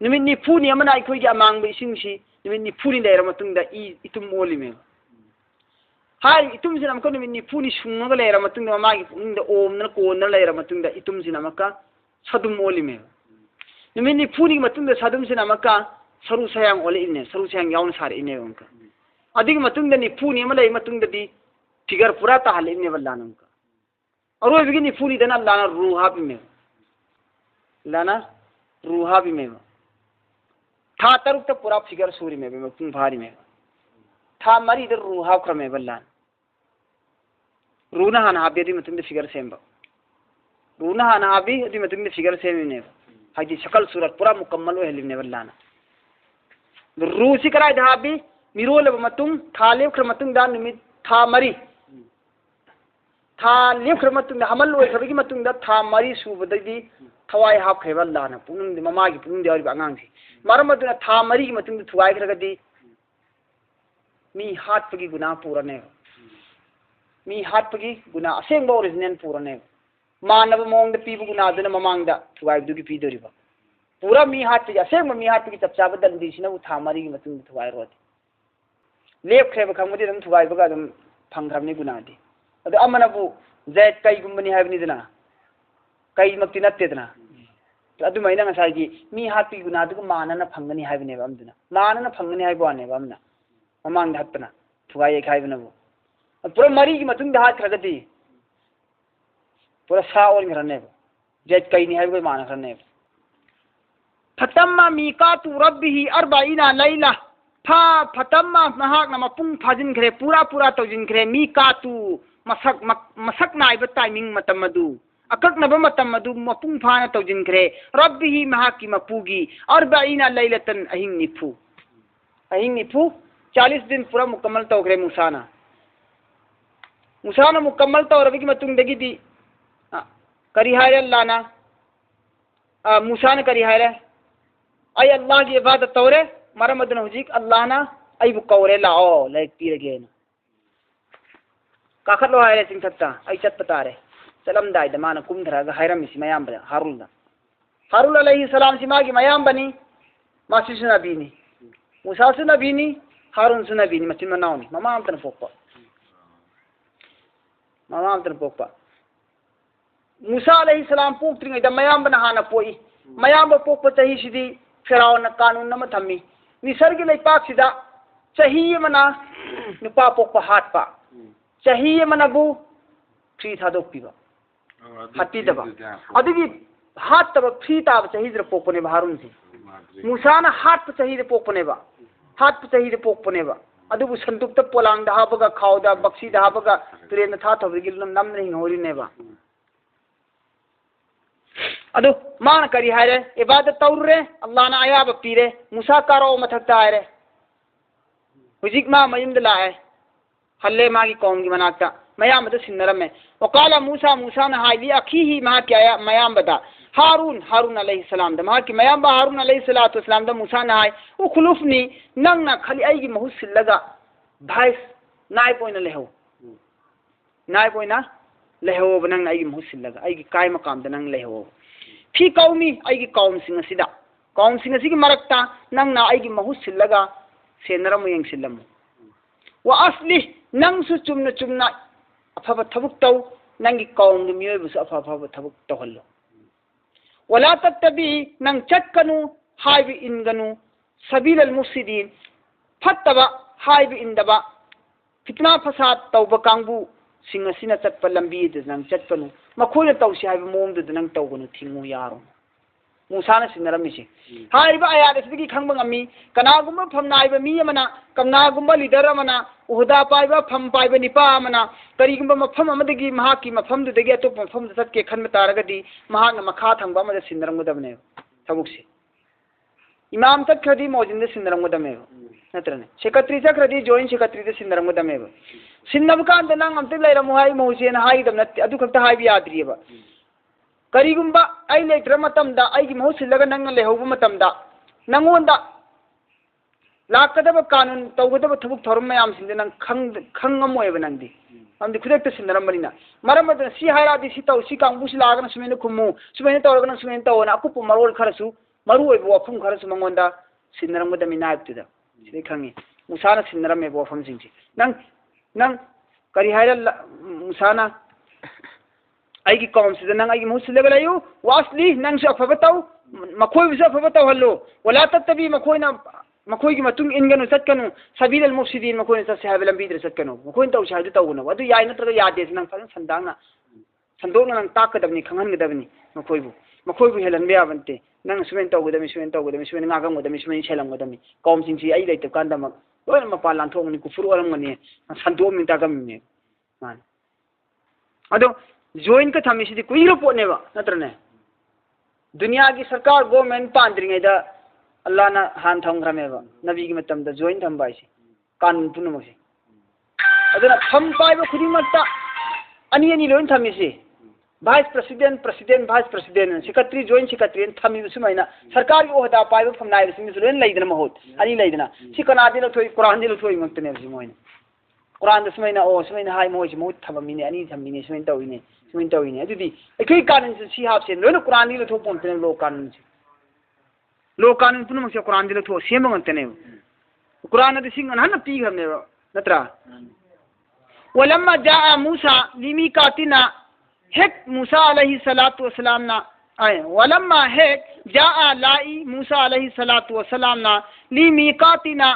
[SPEAKER 1] निमित निफुनी अमना अखोइगी अमांगबे इसिंगसी निमित निफुनी लेरा मतुंगदा इतुम ओलिमे हाय इतुम सिना मको निमित निफुनी सुंगगा लेरा मतुंगदा ममागी पुनुंगदा ओमना कोनना लेरा मतुंगदा इतुम सिना मका सदुम ओलिमे निमित निफुनी मतुंगदा सदुम सिना मका सरू सयांग ओले इने सरू सयांग याउन सारे इने उनका अधिक मतुंगदा निफुनी अमा लई मतुंगदा दी फिगर पूरा ताहले इने बल्लाना उनका और वो बिगी निफुनी दना लाना रूहा भी में था तरुक तक पूरा फिगर सूरी में पुंग भारी में था मरी इधर रूहा क्रमे बल्लान रूना हानाबी अदी मतुंगदा फिगर सेम्बा रूना हानाबी अदी मतुंगदा फिगर सेमिने हाजी शकल सूरत पूरा मुकम्मल ओहलिने बल्लाना रूसी कराय धाबी मिरोलब मतुंग था लेख्र मतुंग दा निमित था मरी था लेख्र मतुंग दा हमल ओइखबगी मतुंग दा था मरी सुबदगी थवाय हापख्रेब अल्लाहना पुनुंग ममागी पुनुंग देवरी अंगांगसी मरम अदुना था मरी की मतुंग दा थुगाय खरगदी मी हाटपगी गुनाह पूरने मी हाटपगी गुनाह असेंग ओरिजिनल पूरने मानब मोंग दा पीबु गुनाह दना ममांग दा थुगाय दुगी पीदोरिबा पूरा मी हाथ पे असेंग मी हाथ पे चप चाब दंदी सिना उ था मरी की मतुंग थुगाय रोदी लेप खेब खंगबदी दम थुगाय बगा दम फंगखरबनी गुनादी अद अमनबु जैत कई गुमबनी हाबनी दना कई मक्ति नत्तेदना अदु मैना ngसागी मी हाथ पे गुनादु मानना फंगनी हाबने बमदना मानना फंगनी हाबवाने बमना ममांग हत्तना थुगाय खाइबनबु पूरा मरी की मतुंग हाथ खरगदी पूरा सा ओल घरने जैत कई नि हाबगो मान खरने फतम्मा मीकातु रब्बिही अर्बाइना लैला फा फतम्मा महाकना मपुंग फाजिनख्रे पूरा पूरा तौजिनख्रे मीकातु मसक नाइब टाइमिंग मतमदु अककनब मतमदु मपुंग फाना तौजिनख्रे रब्बिही महाकी मपुगी अर्बाइना लैलतन अहिंग निफु 40 दिन पूरा मुकम्मल तौख्रे मूसाना मुकम्मल तौरबगी मतुंगदगी दी करी हायरे अल्लाहना मूसाना करी हायरे आई अल्लाह की इबादत तौरे मरम अदन हुजिक अल्लाह ना आई बुकौरे लाओ लाइक पीरगे ना काखलो हायरे सिंग थत्ता आई चत पतारे सलम दाई दमाना कुमधरागा हायरम इसी मयाम बने हारून अलैहि सलाम सिमा की मयाम बनी मासी सुना बीनी मूसा सुना बीनी हारून सुना बीनी मचिन मनावनी ममाम तन पोकपा मूसा अलैहि सलाम पोक्त्रिंग द मयाम बना हाना पोई मयाम पोकपा चही सिदी फिराउन कानून नम थम्मी निसर्ग लेपाक्सिदा चही मना नुपा पोकपा हाटपा चही मनबु फ्री थादोक्पिबा हत्तीदबा अदुगी हाटतब फ्री ताब चहीद्र पोकपने हारून से मूसाना हाट चहीद पोकपनेबा हाट चहीद पोकपनेबा अदुबु संदुक्ता पोलांग हाबगा खावदा बक्सी हाबगा तुरेन था थबगी नम नहीं होरिनेबा अदु मान करी हायरे इबादत तौरे अल्लाह ना आयाब पीरे मूसा कारो मथकता हायरे हुजिक मा मयिंद लाए हल्ले मागी कौम की मनाकता मयाम बद सिन्नरमे वकाला मूसा ना हाइली अखीही मा क्या मयाम बदा हारून अलैहि सलाम द मा की मयाम बा हारून अलैहि सलातु वसलाम द मूसा ना हाय उ खुलुफनी नंगना खली आई की महु सिल्लगा भाइस नाय पोइना लेहो बनंग आई की महु सिल्लगा आई की काय मकाम द नंग लेहो फी कौमी आई की कौम सिंग सिदा काउंसिंग की मरक्ता नंगना आइगी महु सिल्लगा सेनरम येंगसिल्लम वा असली नंगसु चुमना चुमना अफब थबुक तौ नंगी कौंग मियोबुस अफब थबुक तौहल्लो वला तत्तबी नंग चटकनु हाइबि इनगनु सबील अल मुफसिदीन फत्तबा हाइबि इंदबा फितना फसाद तौबा कांगबु सिंग असिना चटप लंबी नंग चटकनु मखोयना तौसी हाइबि मोंग नंग तौगनु थिंगु यारो मूसाना सिनरमिसे हाइबा आयादसदगी खंगबंगमी कनागुम्बा फमनाइबा मी अमना कमनागुम्बा लीडर अमना उहदा पाइबा फम पाइबा निपा अमना करीगुम्बा मफम अमदगी महाकी मफमदुदगी अतोप मफम चटके खनम तारगदी महाना मखा थंगबा अमदा सिनरमगदबने थबुकसे इमाम चटखदी मौजिंद सिनरमगदमे नत्रने सेक्रेटरी चक्रदी जॉइंट सेक्रेटरी दे सिनरमगदमे सिनबकांद नंग अमते लेरमु हाइ मौसेन हाइदम नत्ते अदु खक्ता हाइबि याद्रियबा करीगुम्बा आई लेटर मतमदा आइगी महु सिल्लगा नंग लेहौबु मतमदा नंगोंदा लाकदब कानून तौगदब थबुक थोरम मयाम सिंदे नंग खंगमोयब नंगदी हमदि खुदेक्ता सिनरमबनिना मरमद सी हायरादि सी तौ सी कांगबु सी लागना सुमेन खुमु सुमेन तौरगना सुमेन तौना अकुप मरोल खरसु मरु ओइबो वफम खरसु मंगोंदा सिनरमगदमि नायबतुदा सिदे खंगी मुसाना सिनरमे वफम सिंगसी नंग करी हायरा मुसाना आइगी कौम से नंग आइगी मुसलग लायु वासली नंग से अफब तौ मखोय बिस अफब तौ हल्लो वला तत्तबी मखोयना मखोय की मतुंग इनगनु चटकनु सबील अल मुफसिदीन मखोयना चसे हाबे लंबी दर चटकनु मखोयना तौ साइदु तौगनु अदु याय नत्रगा यादे नंग फन संदांगना संदोंगना नंग ताकदबनी खंगनगदबनी मखोयबु हेलनबे याबनते नंग सुमेन तौगदमी सुमेन ngagamगदमी सुमेन सेलंगदमी कौम सिंसी आई लेते कांदम लोन मपान लांथोंगनी कुफुर ओरंगनी संदोम तागमने मान अदो जॉइन का थमिसिदी कुइरो पोनेबा नत्रने दुनिया की सरकार गवर्नमेंट पांद्रिङैदा अल्लाह ना हान थंग्रमेबा नबी की मतमदा जॉइन थंबाइसी कानून पुनमसे अदना थम पाइबा खुदिमत्ता अनि लोइन थमिसी vice president vice president secretary joint secretary थमी सुमाइना सरकार की ओहदा पाइबा फमनाइ सिंग लोइन लेदना महत अनि लेदना सि कनादि लथोइ कुरान दि लथोइ मक्तने सि मोइन कुरान सुमाइना ओ सुमाइना हाइ मोइस महत थबमिने अनि थमिने सुमाइन तौइने सुमिन तौइने अदुदी एखै कानून से सी हापसे लोइन कुरान दि लथो पोंतने लो कानून पुनम से कुरान दि लथो सेमंगतने कुरान दि सिंग अनहन पीगरने नत्रा वलम्मा जा मूसा लिमीकातिना हेक मूसा अलैहि सलातु वसलाम ना आए वलम्मा हेक जा लाई मूसा अलैहि सलातु वसलाम ना लिमीकातिना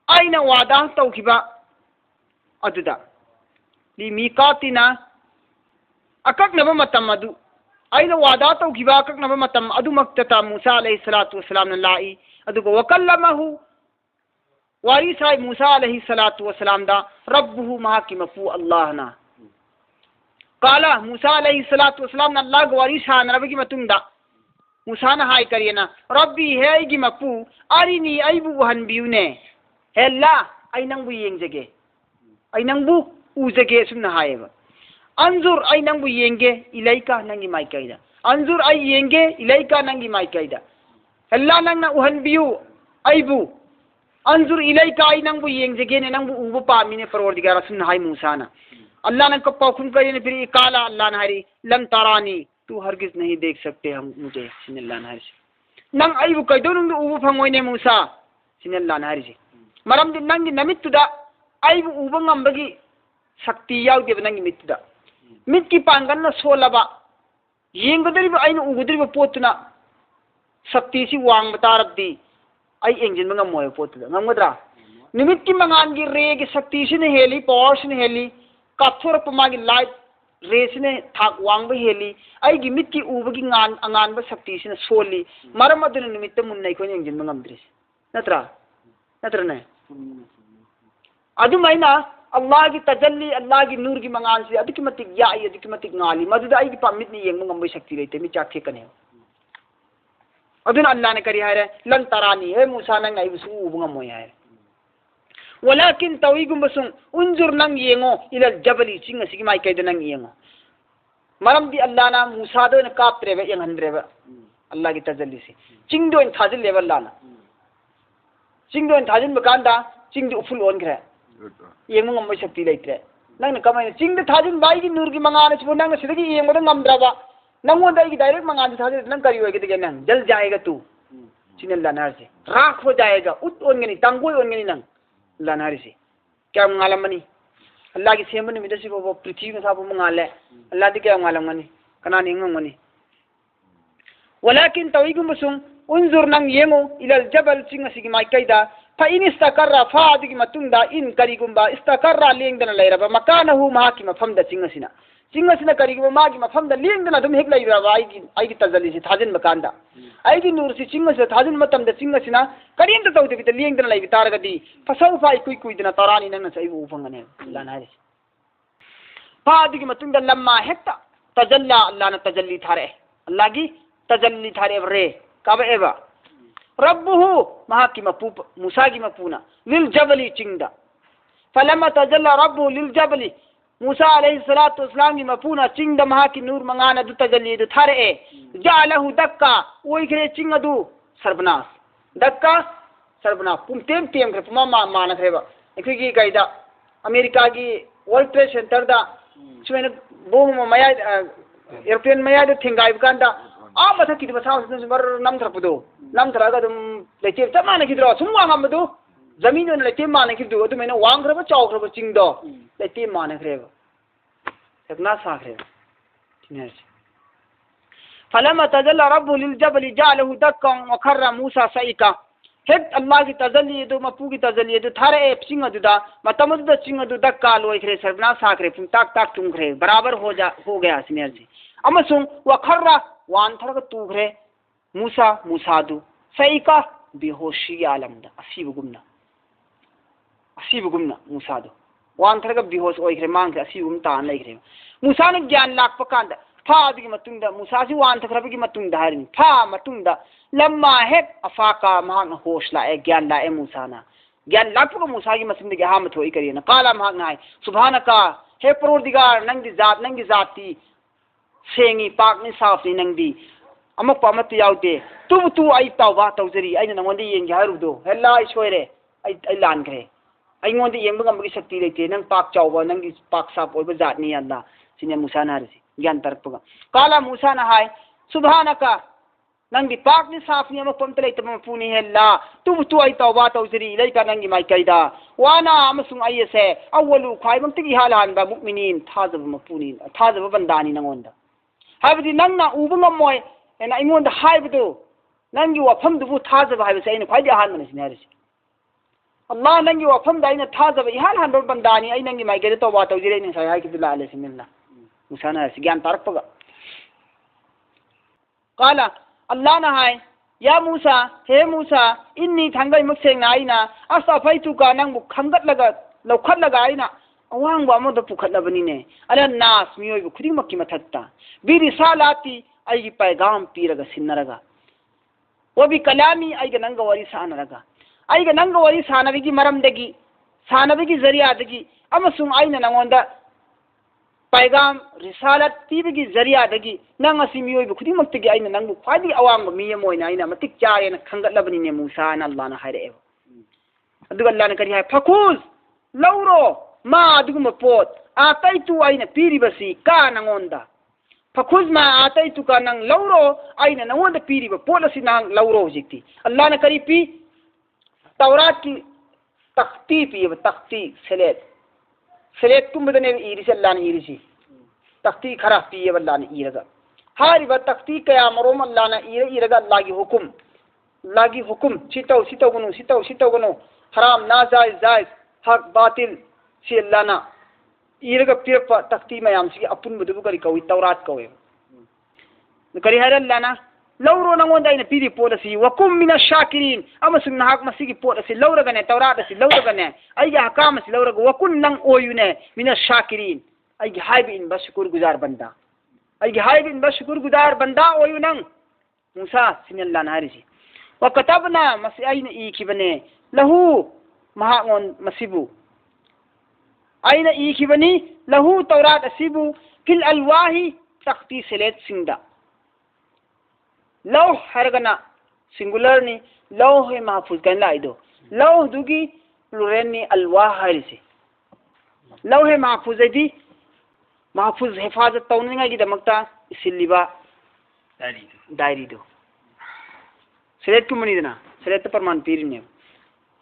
[SPEAKER 1] आइना वादा तौखिबा अदुदा लिमीकातिना अकक्नब मतम अदु आइना वादा तौखिबा अकक्नब मतम अदु मक्तता मूसा अलैहि सलातु वसलाम ना लाई अदुगो वकल्लमहु वारिसाई मूसा अलैहि सलातु वसलाम दा रब्बुहु महाकी मफू अल्लाह ना काला मूसा अलैहि सलातु वसलाम ना अल्लाह वारिसा नरबगी मतुंगदा मूसा ना हाय करियना रब्बी हे गी मफू अरिनी आइबु हनबियुने हेल्ला आई नंगबु येंगजगे आई नंगबु उजगे सुमना हायबा अंजुर आई नंगबु येंगे इलाइका नंगी माइकाइदा अंजुर आई येंगे इलाइका नंगी माइकाइदा हेल्ला नंगना उहनबियु आइबु अंजुर इलाइका आई नंगबु येंगजगे ने नंगबु उबु पामिने परवरदिगार सुमना हाय मूसा ना अल्लाह ने कब पाखुम करिए फिर काला अल्लाह ने हरी लन तारानी तू हरगिज नहीं देख सकते हम मुझे सिनेल्ला ने हरी नंग आइबु कइदो नंग उबु फंगोइने मूसा सिनेल्ला ने हरी मरम दिन नंग नमित्तुदा आइबु उबु ngambagi शक्ति याउदे नंग मित्तुदा मित की पांगन सोलबा येंगदरिबा आइना उगदरिबा पोतुना शक्ति सी वांग बतारबदी आई एंजिन मंगा मोय पोतुदा ngамगदरा निमित की मंगान की रे की शक्ति से ने हेली पावर से ने हेली काथोरप मागी लाइट रेस ने थाक वांग हेली आई मिट की उबगी अंगान शक्ति से सोली मरम निमित्त मुन्नई को यंजिन ngамद्रि नत्रने अदुमाइना अल्लाह की तजल्ली अल्लाह की नूर की मंगान से अधिक मतिक याई अधिक मतिक गाली मदुदा आई की पामित ने येंग ngamboi शक्ति लेते मी चाखे कने अदुन अल्लाह ने करी है लन तरानी है मूसा नंग आई बसु उब ngамoi है वलाकिन तवीगुम्बसुं उंजुर नंग येंगो इला जबली चिंग सिगी माइ कैद नंग येंगो मरम दी अल्लाह ना मूसा दो ने कापत्रेबे यंगहनद्रेबे अल्लाह की तजल्ली से चिंग दो इन थाजिल लेवल लाना चिंग दो इन थाजिल बकांदा चिंग दो उफुल ओन ग्रे येंगो ngamboi शक्ति लेत्रे नंग ने कमाय चिंग दो थाजिल बाई की नूर की मंगाने से नंग सिदगी येंगो दो ngамद्राबा नंगो दाई की डायरेक्ट मंगाने थाजिल नंग करी होगे नंग जल जाएगा तू सिने लानार से राख हो जाएगा उत ओनगनी तंगोय ओनगनी नंग लानार से क्या ngalamani Allah की सेम निमित्त से वो पृथ्वी में साबु मंगाले Allah दी क्या ngalamani कना निंगमनी वलाकिन तविगुम बसुं उनजुर नंग येंगो इलल जबल सिंग सिगी माइकैदा फा इन इस्तकर्रा फा आदि मतुंगदा इन करिगुंबा इस्तकर्रा लेंगदना लैरबा मकानहु माकी मफमदा सिंगसिना करिगुंबा मागी मफमदा लेंगदना दुम हेक लैरबा आइगी तजली से थाजन मकानदा आइगी नूर से सिंगसे थाजन मतमदा सिंगसिना करियंत तौदे बित लेंगदना लैबि तारगदी फसौ फाइ कुइदना तरानी नंगना सैबु उफंगने लानारे फा आदि मतुंगदा लम्मा हेक्ता तजल्ला अल्लाह न तजल्ली थारे अल्लाह की तजल्ली थारे रे कब एवा रब्बुहु महा की मपू मूसा की मपूना लिल जबली चिंगदा फलमा तजल्ला रब्बु लिल जबली मूसा अलैहिस्सलातु वस्सलाम की मपूना चिंगदा महा की नूर मंगाना दु तजल्ली दु थारे जालहु दक्का ओई करे चिंगदु सर्वनाश दक्का सर्वनाश पुंतेम तेम करे पुमा माना थेबा एखिगी गाइदा अमेरिका की वर्ल्ड ट्रेड सेंटर दा सुमेन बोम मया एयरप्लेन मया दे थेंगाइब कांदा आ मथा की बसा बर नम थरपदो नम थरागा दम लेचे त माने की द्रो सुम वांग मदो जमीन ने लेचे माने की दो तो मैंने वांग खरब चौखरब चिंग दो लेचे माने खरेब सकना साखरे तिनेर फलमा तजल्ला रब्बु लिल जबल जअलहु दक्का व खर्रा मूसा सईका हेक अल्लाह की तजल्ली दो मपू की तजल्ली दो थारे सिंग अदुदा मतमद सिंग अदु दक्का लोय खरे सरना साखरे पुं ताक ताक तुम खरे बराबर हो गया सिनेर जी अमसुं व खर्रा वान थरग तूखरे मूसादु सईका बेहोशी आलमदा असीबुगुमना मूसादु वान थरग बेहोश ओइखरे मांगरे असीबुगुम तान लैखरे मूसा ने ज्ञान लाकप कांदा फा आदि मतुंगदा मूसा जी वान थरबगी मतुंगदा हरिन फा मतुंगदा लम्मा हेक अफाका महान होश लाए ज्ञान लाए मूसा ना ज्ञान लाकप मूसा की मसिंद के हाम थोई करिए ना काला महान नाय सुभानका हे परवरदिगार नंगी जाति सेंगी पाकनी साफनी नंदी अमक पामत याउते तू आई तावा तौजरी आई नंगोंदे येंगे हारुदो हेला इशोरे आई लान करे आई ngoंदे येंग गंबगी शक्ति लेते नंग पाक चावबा नंगी पाक साफ ओइबा जातनी अल्लाह सिने मूसा ना रसी ज्ञान तरपगा काला मूसा ना हाय सुभानका नंगी पाकनी साफनी अमक पमत लेते मपुनी हेला तू आई तावा तौजरी लेका नंगी माई कैदा वाना अमसुंग आइसे अव्वलु खाइबंतगी हालानबा मुमिनीन थाजब मपुनी थाजब बंदानी नंगोंदा हाबदी नंगना उब ngमोय एना इमोंद हाइबदो नंगी वफम दुबु थाजब हाइबसे आइना ख्वाइदि अहानमने सिने हारिसि अल्लाह नंगी वफम दा आइना थाजब इहान हान बंदानी आई नंगी माइगे तौबा तौजिरे नि साय हाइकि दिला आले सिमिल्ला मुसाना हारिसि ज्ञान तारपगा काला अल्लाह ना हाय या मूसा हे मूसा इन्नी थंगै मक्सेंगना आइना असाफैतुका नंगबु खंगतलगा लौखतलगा आइना अवांगबा अमद पुखतलबनिने अला नास मियोइबु खुदिमक्की मथक्ता बिरिसालाती आई पैगाम पीरगा सिन्नरगा वो भी कलामी आई नंग वरी सानरगा आई नंग वरी सानबगी मरमदगी सानबगी जरियादगी अमसुंग आइना नंगोंदा पैगाम रिसालत पीबगी जरियादगी नंग असि मियोइबु खुदिमक्तगी आइना नंगबु ख्वाइदि अवांग मिय मोइना आइना मतिक चारेना खंगतलबनिने मूसा ना अल्लाह ना हायरेब अदुगा अल्लाह ना करि हाय फकुज लौरो मा अदुगुम पोत आतैतु आइना पीरिबसी का नंगोंदा फकुज मा आतैतु का नंग लौरो आइना नंगोंदा पीरिब पोलसी नंग लौरो जिक्ति अल्लाह ना करि पी तौरात की तख्ती पीब तख्ती सेलेट कुंबदने इरिसी अल्लाह ने इरिसी तख्ती खरा पीब अल्लाह ने इरगा हारिबा तख्ती कया मरोम अल्लाह ने इरगा अल्लाह की हुकुम सितौ गनो हराम नाजायज जायज हक बातिल से अल्लाह ना इरगा पिरप तख्ती मयाम सी अपुन बदु करी कवि तौरात कवे करी हर अल्लाह ना लौरो नंगोंदा इन पीरी पोलसी वकुम मिन शाकिरीन अमसुंग नाहक मसिगी पोलसी लौरगने तौरात असि लौरगने आई हकाम असि लौरग वकुन नंग ओयुने मिन शाकिरीन आई हाइब इन बशकुर गुजार बंदा आई हाइब इन बशकुर गुजार बंदा ओयु नंग मूसा सिनल्ला नारिसी वकतबना मसि आइन इखिबने लहु महाओन मसिबु आइन इखिबनी लहु तौरात असिबु फिल अलवाही तख्ती सेलेट सिंदा लौह हरगना सिंगुलर नि लौह महफूज कन लाइदो लौह दुगी प्लुरल नि अलवाह हरिसे लौह महफूज दी महफूज हिफाजत तौनिंगा की दमकता इसिलिबा डायरी दो शरीयत को मनीदना शरीयत प्रमाण पीरिने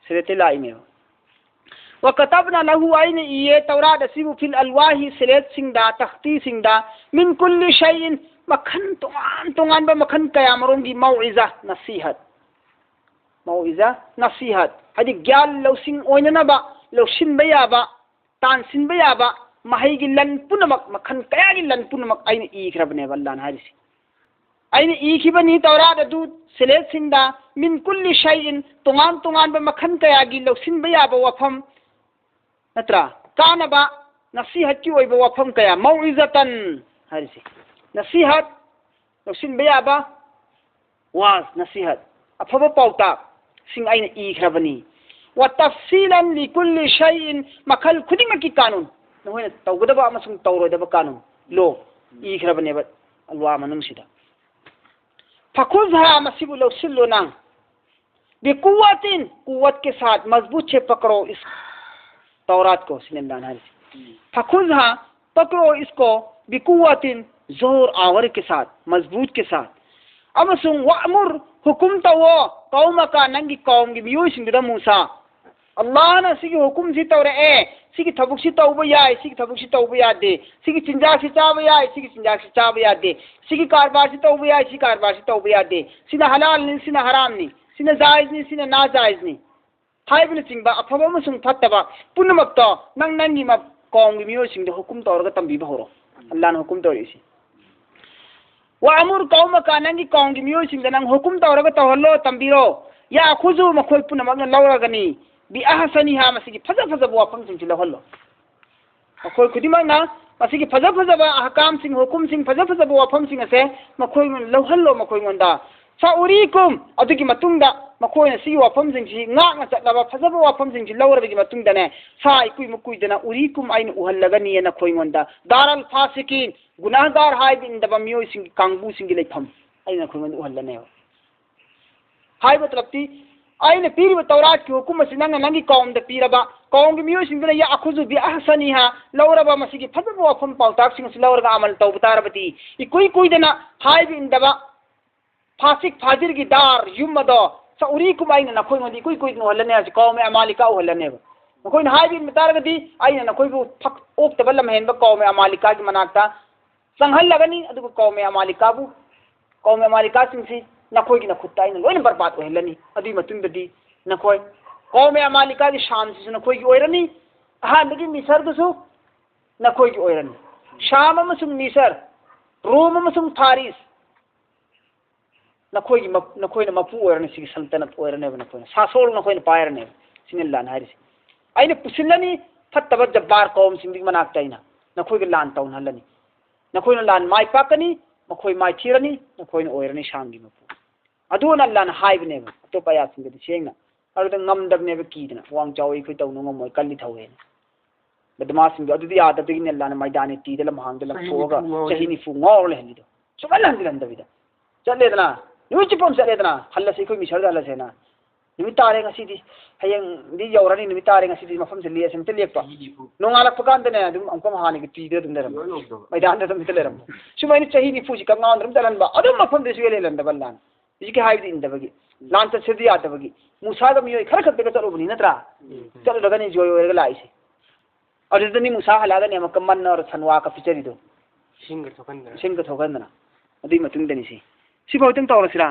[SPEAKER 1] शरीयत लाइने वकतबना लहु आइने ये तौरात असिबु फिल अलवाही शरीयत सिंगदा तख्ती सिंगदा मिन कुल्ली शैइन मखन तोंगान तोंगान बा मखन कयामरों की मौइजा नसीहत हदि ज्ञान लौसिंग ओइननबा लौसिन बयाबा तानसिन बयाबा महई की लन पुनमक मखन कया की लन पुनमक आइने इख्रबने वल्लान हारिसी आइने इखिबनी तौरात अदु शरीयत सिंगदा मिन कुल्ली शैइन तोंगान तोंगान बा मखन कया की लौसिन बयाबा वफम नत्रा कानबा नसीहत की ओइबा वफम कया मौइजतन हारिसी नसीहत लौसिन बयाबा वाज नसीहत अफब पाउता सिंग आइने इख्रबनी व तफसीलन लिकुल्ली शैइन मखल खुदिंग की कानून नहोइना तौगदबा अमसुंग तौरोदबा कानून लो इख्रबने बा अलवा मनुंगसिदा फखुजहा मसिबु लौसिल्लो नांग बिकुवतिन कुवत के साथ मजबूत से पकड़ो इस तौरात को सिनेंदान हारिसी फखुजहा पकड़ो इसको बिकुवतिन जोर आवर के साथ मजबूत के साथ अमसुंग वअमुर हुकुम तवो कौम का नंगी कौम की मियोय सिंगदा मूसा अल्लाह ना सिगी हुकुम सी तौरे सिगी थबुक सी तौबा याय सिगी थबुक सी तौबा यादे सिगी चिंजाक सी चाबा याय सिगी चिंजाक सी चाबा यादे सिगी कारबार सी तौबा याय सिगी कारबार सी तौबा यादे सिना हलाल नि सिना हराम नि सिना जायज नि सिना नाजायज नि हाइबन चिंबा अफबा अमसुंग फत्तबा पुनमक तो नंग नंगी मा कौम की मियोय सिंगदा हुकुम तौरगा तंबीबा होरो अल्लाह ना हुकुम तौरिसी वामुर कौम का नंगी कौम की मियोय सिंगदा नंग हुकुम तौरगा तौहल्लो तंबीरो या खुजु मखोय पुनमक लौरगनी बि अहसनिहा मसिगी फजा फजब वाफम सिंग लहल्लो मखोय खुदिमकना मसिगी फजा फजब अहकाम सिंग हुकुम सिंग फजा फजब वाफम सिंग असे मखोय लहल्लो मखोय गोंदा साउरीकुम अदुगी मतुंगदा मखोय सिगी वाफम सिंग सि ngaक चटलबा फजब वाफम सिंग लौरबगी मतुंगदने सा इकुई मुकुइदना उरीकुम आइन उहल्लगनी न खोय गोंदा दारल फासिकिन गुनाहगार हाइब इंदबा मियोय सिंग कांगबू सिंग लेफम आइन खोय गोंदा उहल्लने हाइब तरप्ती आइन पीरिब तौरात की हुकुम से नंगी कौम द पीरबा कौम की मियोय सिंगना या अखुजु बि अहसनिहा लौरबा मसिगी फजब वाफम पाउताक सिंग लौरगा अमल तौबतारबती इकुई कुइदना हाइब इंदबा फासिक फाजिर की दार युमदो सउरी कुमाइन नखोय मदी कुई कुई नोहलने आज कौम अमालिका ओहलने नखोय हाइबि मतारगदी आइन नखोय बु फक ओक तबल महन ब कौम अमालिका की मनाकता संहल लगनी अदु कौम अमालिका सिंसी नखोय की नखुत्ता आइन लोइन बर्बाद ओहलनी अदि मतुंददी नखोय कौम अमालिका की शाम से नखोय की ओइरनी हांदगी मिसर दुसु नखोय की ओइरनी शाम अमसुंग मिसर रोम अमसुंग फारिस नखोय नखोयना मपू ओरने सिगी सल्तनत ओरने नखोयना सासोल नखोयना पायरने सिनिल्लान हारिस आइने पुसिल्लनी फत्तब जब्बार कौम सिंगी मनाकताइना नखोय लान तौन हल्लनी नखोयना लान माय पाकनी मखोय माय थीरनी नखोयना ओरने शांगी मपू अदुना लान हाइबने तो पया सिंगी सेंगना अरुद ngमदबने कीदना वांग चावई खै तौनो ngमोय कल्ली थौवेन बदमाश सिंगी अदुदी आदतगिने लान मैदाने तीदला महांगदला फोगा चहिनी फु ngौर लेहलिदो सुगल हंदिलंदबिदा चलेदना नुचिपम चलेदना हल्लसे कोई मिसर हल्लसेना निमित तारे ngasi hayang di yawrani निमित तारे ngasi मफम से लिए समते लेपा नोंगालक पकांदने अदुम अंकम हानि की तीदे दुम दरम मैदान दम मितलेरम सुमाइनि चही नि फुजी कंगान दरम चलनबा अदुम मफम दे सुगे लेलन दबल्लान इजके हाइब दिन दबगी लान त सिद्धि आतबगी मुसा ग मियो खर खते चलो बनी नत्रा चलो लगनी जोय ओरगा लाइसे अदुदनी मुसा हलागने मकमन और सनवा का पिचरी दो सिंग थोकंदना अदुई मतुंग दनी सी सिबाउतंग तौरसिरा